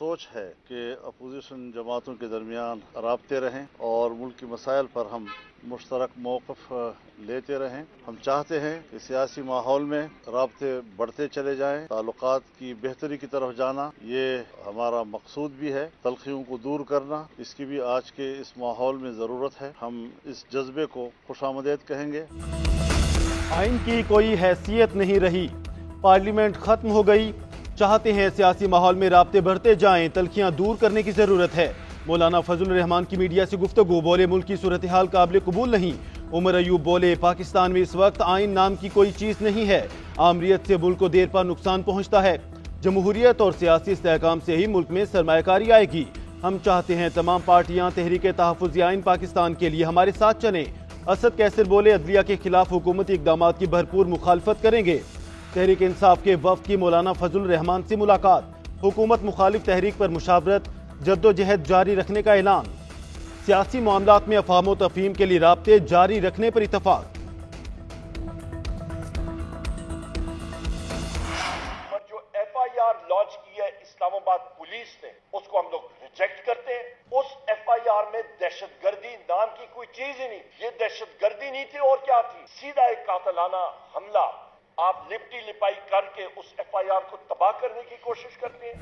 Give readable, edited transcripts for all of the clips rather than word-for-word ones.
सोच है कि अपोजिशन जमातों के दरमियान राब्ते रहें और मुल्क के मसाइल पर हम मुश्तरक मौक़िफ़ लेते रहें। हम चाहते हैं कि सियासी माहौल में राब्ते बढ़ते चले जाएं, ताल्लुकात की बेहतरी की तरफ जाना ये हमारा मकसूद भी है। तल्खियों को दूर करना, इसकी भी आज के इस माहौल में ज़रूरत है। हम इस जज्बे को खुशामदीद कहेंगे। आइन की कोई हैसियत नहीं रही, पार्लियामेंट खत्म हो गई। चाहते हैं सियासी माहौल में राब्ते बढ़ते जाएं, तल्खियां दूर करने की जरूरत है। मौलाना फजलुर रहमान की मीडिया से गुफ्तगू, बोले मुल्क की सूरत हाल काबिल कबूल नहीं। उमर अयूब बोले पाकिस्तान में इस वक्त आइन नाम की कोई चीज नहीं है, आमरीत से मुल्क को देर पर नुकसान पहुंचता है। जमहूरियत और सियासी इस्तेहकाम से ही मुल्क में सरमायाकारी आएगी। हम चाहते हैं तमाम पार्टियां तहरीक तहफ़्फ़ुज़ आइन पाकिस्तान के लिए हमारे साथ चलें। असद कैसर बोले अदलिया के खिलाफ हुकूमती इक़दामात की भरपूर मुखालफत करेंगे। तहरीक इंसाफ के वफ़द की मौलाना फजलुर रहमान से मुलाकात, हुकूमत मुखालिफ तहरीक पर मुशावरत जद्दोजहद जारी रखने का ऐलान। सियासी मामलात में अफ़हाम व तफ़हीम के लिए राब्ते जारी रखने पर इत्तफाक। जो FIR लॉन्च की है इस्लामाबाद पुलिस ने, उसको हम लोग रिजेक्ट करते हैं। उस FIR में दहशतगर्दी नाम की कोई चीज ही नहीं। ये दहशतगर्दी नहीं थी और क्या थी, सीधा एक कातलाना हमला। आप लिपटी लिपाई करके उस FIR को तबाह करने की कोशिश करते हैं।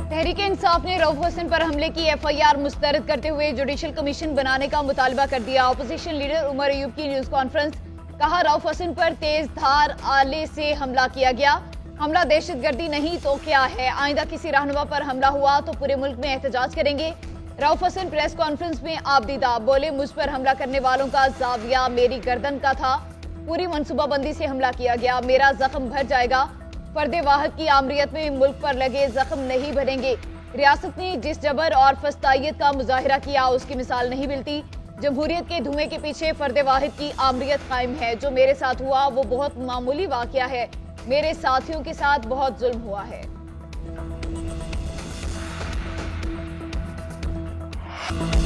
तहरीक इंसाफ ने रऊफ हसन पर हमले की FIR मुस्तरद करते हुए जुडिशल कमीशन बनाने का मुतालबा कर दिया। अपोजिशन लीडर उमर अयूब की न्यूज कॉन्फ्रेंस, कहा रऊफ हसन पर तेज धार आले से हमला किया गया। हमला दहशतगर्दी नहीं तो क्या है, आइंदा किसी रहनुमा पर हमला हुआ तो पूरे मुल्क में एहतजाज करेंगे। रऊफ हसन प्रेस कॉन्फ्रेंस में आबदीदा, बोले मुझ पर हमला करने वालों का जाविया मेरी गर्दन का था, पूरी मनसूबाबंदी से हमला किया गया, मेरा जख्म भर जाएगा। फर्दे वाहद की आमरीत में मुल्क पर लगे जख्म नहीं भरेंगे। रियासत ने जिस जबर और फस्तायत का मुजाहिरा किया उसकी मिसाल नहीं मिलती। जमहूरियत के धुएं के पीछे फर्दे वाहिद की आमरीत कायम है। जो मेरे साथ हुआ वो बहुत मामूली वाकया है, मेरे साथियों के साथ बहुत जुल्म हुआ है।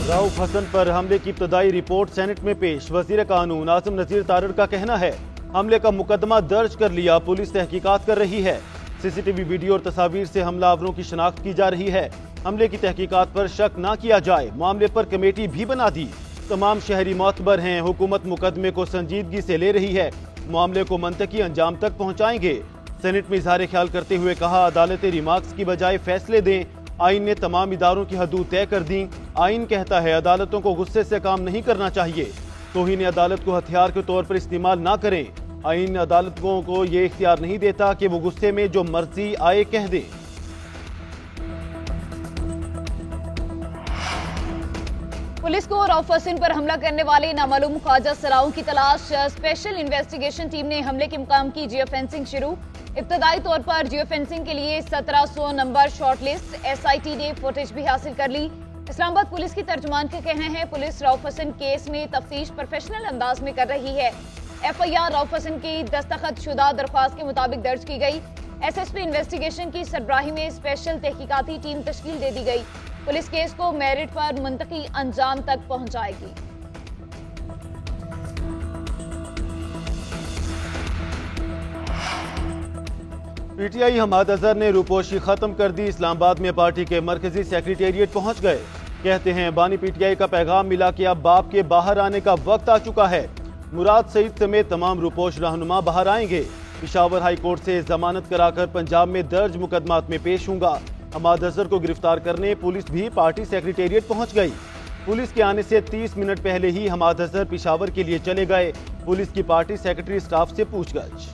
रऊफ हसन पर हमले की इब्तदाई रिपोर्ट सेनेट में पेश। वजीर कानून आज़म नज़ीर तारड़ का कहना है हमले का मुकदमा दर्ज कर लिया, पुलिस तहकीकात कर रही है। CCTV वीडियो और तस्वीर से हमलावरों की शिनाख्त की जा रही है। हमले की तहकीकात पर शक न किया जाए, मामले पर कमेटी भी बना दी। तमाम शहरी मोतबर हैं, हुकूमत मुकदमे को संजीदगी से ले रही है, मामले को मंतकी अंजाम तक पहुँचाएंगे। सेनेट में इजहार ख्याल करते हुए कहा अदालतें रिमार्क्स की बजाय फैसले दें। आइन ने तमाम इदारों की हदूद तय कर दी। आइन कहता है अदालतों को गुस्से से काम नहीं करना चाहिए, तौहीन अदालत को हथियार के तौर पर इस्तेमाल ना करें। आइन अदालतों को ये इख्तियार नहीं देता कि वो गुस्से में जो मर्जी आए कह दे। पुलिस को रऊफ हसन पर हमला करने वाले नामालूम ख्वाजा सराओं की तलाश। स्पेशल इन्वेस्टिगेशन टीम ने हमले के मुकाम की जियो फेंसिंग शुरू। इब्तदाई तौर पर जियो फेंसिंग के लिए 1700 नंबर शॉर्टलिस्ट। SIT ने फुटेज भी हासिल कर ली। इस्लामाबाद पुलिस की तर्जुमान का कहना है पुलिस रऊफ हसन केस में तफ्तीश प्रोफेशनल अंदाज में कर रही है। FIR रऊफ हसन की दस्तखत शुदा दरख्वास्त के मुताबिक दर्ज की गई। SSP इन्वेस्टिगेशन की सरबराही में स्पेशल तहकीकाती टीम तश्कील दे दी गई। पुलिस केस को मेरिट पर मुंतकी अंजाम तक पहुंचाएगी। PTI हमाद अजहर ने रूपोशी खत्म कर दी। इस्लामाबाद में पार्टी के मरकजी सेक्रेटेरिएट पहुंच गए। कहते हैं बानी PTI का पैगाम मिला कि अब बाप के बाहर आने का वक्त आ चुका है। मुराद सईद समेत तमाम रूपोश रहनुमा बाहर आएंगे। पेशावर हाई कोर्ट से जमानत कराकर पंजाब में दर्ज मुकदमात में पेश होंगे। हमाद अजहर को गिरफ्तार करने पुलिस भी पार्टी सेक्रेटेरिएट पहुंच गई। पुलिस के आने से 30 मिनट पहले ही हमाद अजहर पेशावर के लिए चले गए। पुलिस की पार्टी सेक्रेटरी स्टाफ से पूछताछ।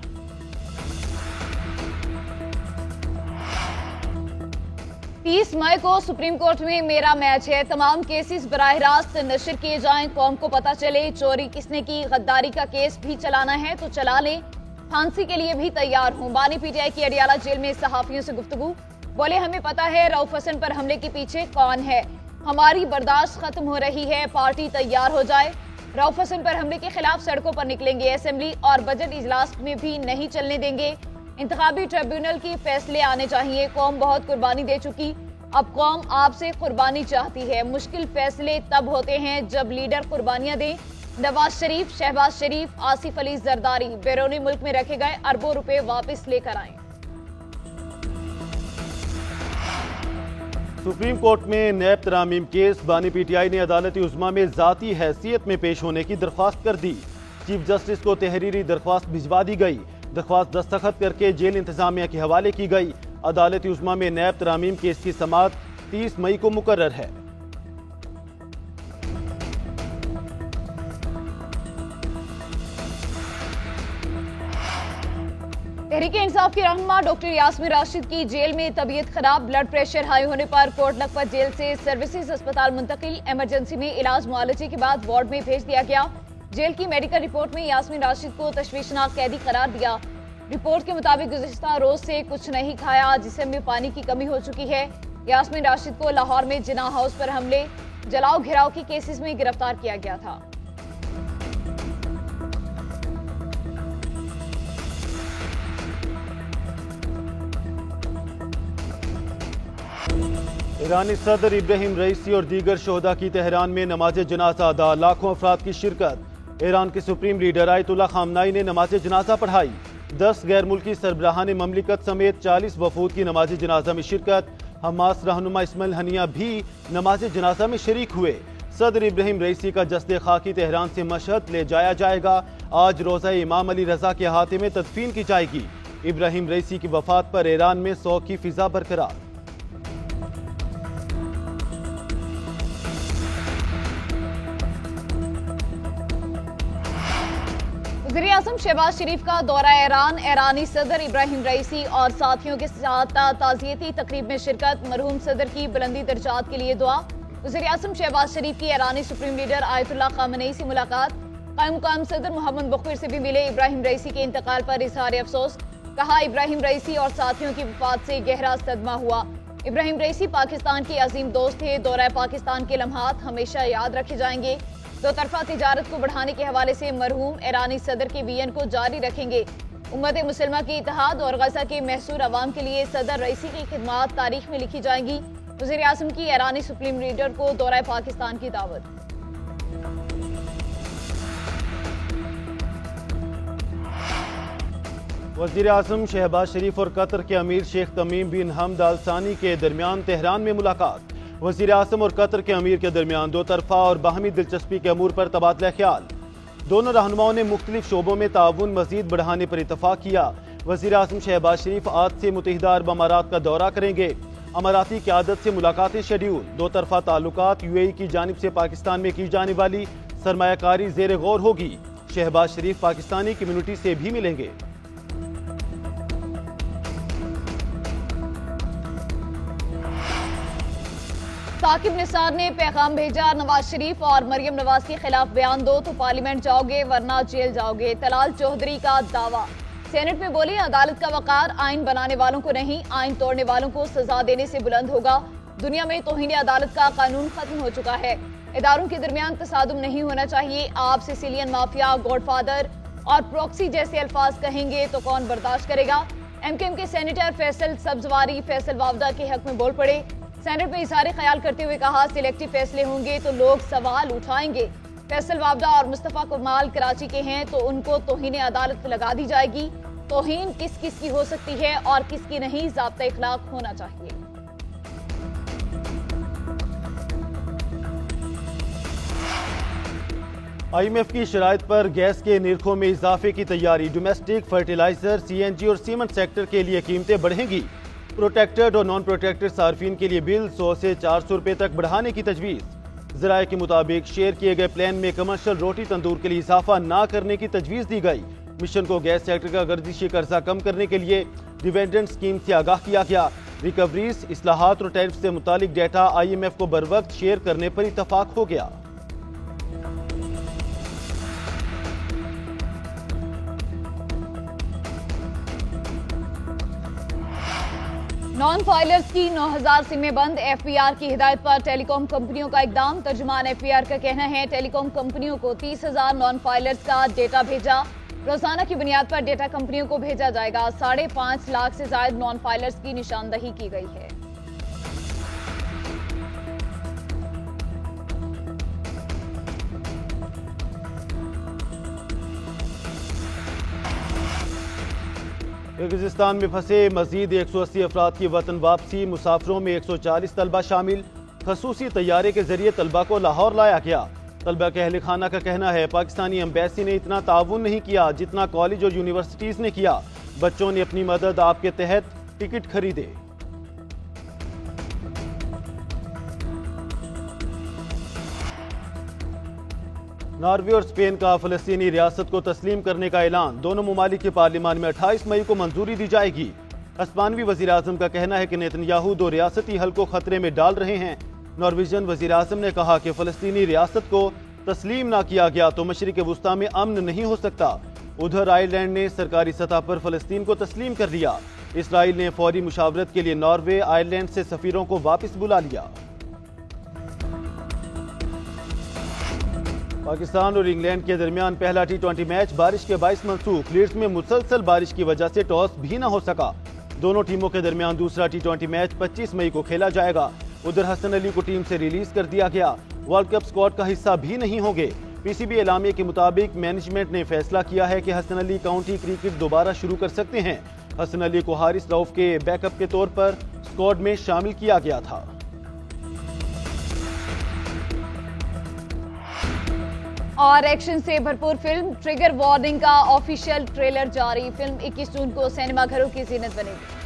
30 मई को सुप्रीम कोर्ट में मेरा मैच है। तमाम केसेस बराह रास्त नशर किए जाएं, कौम को पता चले चोरी किसने की। गद्दारी का केस भी चलाना है तो चला लें, फांसी के लिए भी तैयार हूं। बानी PTI की अडियाला जेल में सहाफियों से गुफ्तगू, बोले हमें पता है रऊफ हसन पर हमले के पीछे कौन है, हमारी बर्दाश्त खत्म हो रही है, पार्टी तैयार हो जाए। रऊफ हसन पर हमले के खिलाफ सड़कों पर निकलेंगे। असेंबली और बजट इजलास में भी नहीं चलने देंगे। इंतखाबी ट्रिब्यूनल की फैसले आने चाहिए। कौम बहुत कुर्बानी दे चुकी, अब कौम आपसे कुर्बानी चाहती है। मुश्किल फैसले तब होते हैं जब लीडर कुर्बानियां दें। नवाज शरीफ, शहबाज शरीफ, आसिफ अली जरदारी बैरूनी मुल्क में रखे गए अरबों रुपए वापस लेकर आए। सुप्रीम कोर्ट में नैब तरामीम केस, बानी पीटीआई ने अदालत उज़्मा में ज़ाती हैसियत में पेश होने की दरख्वास्त कर दी। चीफ जस्टिस को तहरीरी दरख्वास्त भिजवा दी गई। दरख्वास्त दस्तखत करके जेल इंतजामिया के हवाले की गई। अदालत उज़्मा में नैब तरामीम केस की समाअत 30 मई को मुकर्रर है। तहरीके इंसाफ की रहनुमा डॉक्टर यास्मीन राशिद की जेल में तबीयत खराब, ब्लड प्रेशर हाई होने पर कोट लखपत जेल से सर्विसेज अस्पताल मुंतकिल। इमरजेंसी में इलाज मुआलजे के बाद वार्ड में भेज दिया गया। जेल की मेडिकल रिपोर्ट में यास्मीन राशिद को तशवीशनाक कैदी करार दिया। रिपोर्ट के मुताबिक गुज़िश्ता रोज से कुछ नहीं खाया, जिस्म में पानी की कमी हो चुकी है। यास्मीन राशिद को लाहौर में जिना हाउस पर हमले, जलाओ घिराव के केसेस में गिरफ्तार किया गया था। ईरानी सदर इब्राहिम रईसी और दीगर शोहदा की तेहरान में नमाज जनाजा अदा, लाखों अफराद की शिरकत। ईरान के सुप्रीम लीडर आयतुल्ला खामनाई ने नमाज जनाजा पढ़ाई। 10 गैर मुल्की सरबराहान ममलिकत समेत 40 वफूद की नमाज जनाजा में शिरकत। हमास रहनुमा इस्माइल हनिया भी नमाज जनाजा में शरीक हुए। सदर इब्राहिम रईसी का जस्दे खाकी तेहरान से मशहद ले जाया जाएगा। आज रोज़ा इमाम अली रजा के अहाते में तदफीन की जाएगी। इब्राहिम रईसी की वफात पर ईरान में शोक की फिजा बरकरार। वज़ीर आज़म शहबाज शरीफ का दौरा ईरान, ईरानी सदर इब्राहिम रईसी और साथियों के साथ ताज़ियती तकरीब में शिरकत। मरहूम सदर की बुलंदी दर्जात के लिए दुआ। वज़ीर आज़म शहबाज शरीफ की ईरानी सुप्रीम लीडर आयतुल्ला खामनेई से मुलाकात। कायम मुकाम सदर मोहम्मद बुखरी से भी मिले। इब्राहिम रईसी के इंतकाल पर इजहार अफसोस। कहा, इब्राहिम रईसी और साथियों की वफात से गहरा सदमा हुआ। इब्राहिम रईसी पाकिस्तान के अजीम दोस्त थे। दौरा पाकिस्तान के लम्हात हमेशा याद रखे जाएंगे। दो तरफा तिजारत को बढ़ाने के हवाले से मरहूम ईरानी सदर के विजन को जारी रखेंगे। उम्मत मुसलमा के इत्तेहाद और गजा के महसूर अवाम के लिए सदर रईसी की खिदमात तारीख में लिखी जाएंगी। वज़ीर आज़म की ईरानी सुप्रीम लीडर को दौरा पाकिस्तान की दावत। वज़ीर आज़म शहबाज शरीफ और कतर के अमीर शेख तमीम बिन हमद अल सानी के दरमियान तेहरान में मुलाकात। वज़ीर आज़म और कतर के अमीर के दरमियान दो तरफा और बाहमी दिलचस्पी के अमूर पर तबादला ख्याल। दोनों रहनुमाओं ने मुख्तलिफ शोबों में ताउन मजीद बढ़ाने पर इतफाक किया। वज़ीर आज़म शहबाज शरीफ आज से मुत्तहिदा अरब अमारात का दौरा करेंगे। अमाराती क़यादत से मुलाकातें शेड्यूल। दो तरफा ताल्लुकात UAE की जानिब से पाकिस्तान में की जाने वाली सरमायाकारी ज़ेर गौर होगी। शहबाज शरीफ पाकिस्तानी कम्युनिटी से भी मिलेंगे। साकिब निसार ने पैगाम भेजा, नवाज शरीफ और मरियम नवाज के खिलाफ बयान दो तो पार्लियामेंट जाओगे वरना जेल जाओगे। तलाल चौधरी का दावा। सेनेट में बोले, अदालत का वकार आइन बनाने वालों को नहीं, आइन तोड़ने वालों को सजा देने से बुलंद होगा। दुनिया में तौहीन अदालत का कानून खत्म हो चुका है। इदारों के दरमियान तसादुम नहीं होना चाहिए। आप सिसिलियन माफिया, गॉडफादर और प्रॉक्सी जैसे अल्फाज कहेंगे तो कौन बर्दाश्त करेगा। MKM के सेनेटर फैसल सब्जवारी फैसल वावदा के हक में बोल पड़े। सेनेट में इजहार ख्याल करते हुए कहा, सिलेक्टिव फैसले होंगे तो लोग सवाल उठाएंगे। फैसल वावदा और मुस्तफा कमाल कराची के हैं तो उनको तौहीन अदालत लगा दी जाएगी। तौहीन किस किस की हो सकती है और किसकी नहीं, ज़ाब्ता इखलाक होना चाहिए। IMF की शराइत पर गैस के निर्खों में इजाफे की तैयारी। डोमेस्टिक फर्टिलाइजर, CNG और सीमेंट सेक्टर के लिए कीमतें बढ़ेंगी। प्रोटेक्टेड और नॉन प्रोटेक्टेड सार्फिन के लिए बिल 100 से 400 रुपए तक बढ़ाने की तजवीज़। ज़राए के मुताबिक शेयर किए गए प्लान में कमर्शियल रोटी तंदूर के लिए इजाफा न करने की तजवीज़ दी गई। मिशन को गैस सेक्टर का गर्दिशी कर्जा कम करने के लिए डिविडेंड स्कीम से आगाह किया गया। रिकवरीज, इस्लाहात और टैरिफ से मुतालिक डेटा IMF को बरवक्त शेयर करने पर इतफाक हो गया। नॉन फाइलर्स की 9000 सिमें बंद। FPR की हिदायत पर टेलीकॉम कंपनियों का इकदाम। तर्जुमान FPR का कहना है, टेलीकॉम कंपनियों को 30,000 नॉन फाइलर्स का डेटा भेजा। रोजाना की बुनियाद पर डेटा कंपनियों को भेजा जाएगा। 5.5 लाख से ज्यादा नॉन फाइलर्स की निशानदही की गई है। किर्गिस्तान में फंसे मजीद 180 अफराद की वतन वापसी। मुसाफिरों में 140 तलबा शामिल। खसूसी तैयारे के जरिए तलबा को लाहौर लाया गया। तलबा के अहल खाना का कहना है पाकिस्तानी एम्बेसी ने इतना ताउन नहीं किया जितना कॉलेज और यूनिवर्सिटीज ने किया। बच्चों ने अपनी मदद आपके तहत टिकट खरीदे। नॉर्वे और स्पेन का फलस्तीनी रियासत को तस्लीम करने का ऐलान। दोनों ममालिक की पार्लियामान में 28 मई को मंजूरी दी जाएगी। स्पेनी वजीर आजम का कहना है कि नेतन्याहू दो रियासती हल को खतरे में डाल रहे हैं। नॉर्वेजियन वजीर आजम ने कहा कि फलस्तीनी रियासत को तस्लीम ना किया गया तो मशरिक वुस्ता में अमन नहीं हो सकता। उधर आयरलैंड ने सरकारी सतह पर फलस्तीन को तस्लीम कर दिया। इसराइल ने फौरी मुशावरत के लिए नॉर्वे आयरलैंड से सफीरों को वापस बुला लिया। पाकिस्तान और इंग्लैंड के दरमियान पहला टी20 मैच बारिश के बाइस मनसूख। लीड्स में मुसलसल बारिश की वजह से टॉस भी न हो सका। दोनों टीमों के दरमियान दूसरा टी20 मैच 25 मई को खेला जाएगा। उधर हसन अली को टीम से रिलीज कर दिया गया। वर्ल्ड कप स्क्वाड का हिस्सा भी नहीं होंगे। पीसीबी एलामिया के मुताबिक मैनेजमेंट ने फैसला किया है कि हसन अली काउंटी क्रिकेट दोबारा शुरू कर सकते हैं। हसन अली को हारिस रऊफ के बैकअप के तौर पर स्क्वाड में शामिल किया गया था। और एक्शन से भरपूर फिल्म ट्रिगर वार्निंग का ऑफिशियल ट्रेलर जारी। फिल्म 21 जून को सिनेमाघरों की जीनत बनेगी।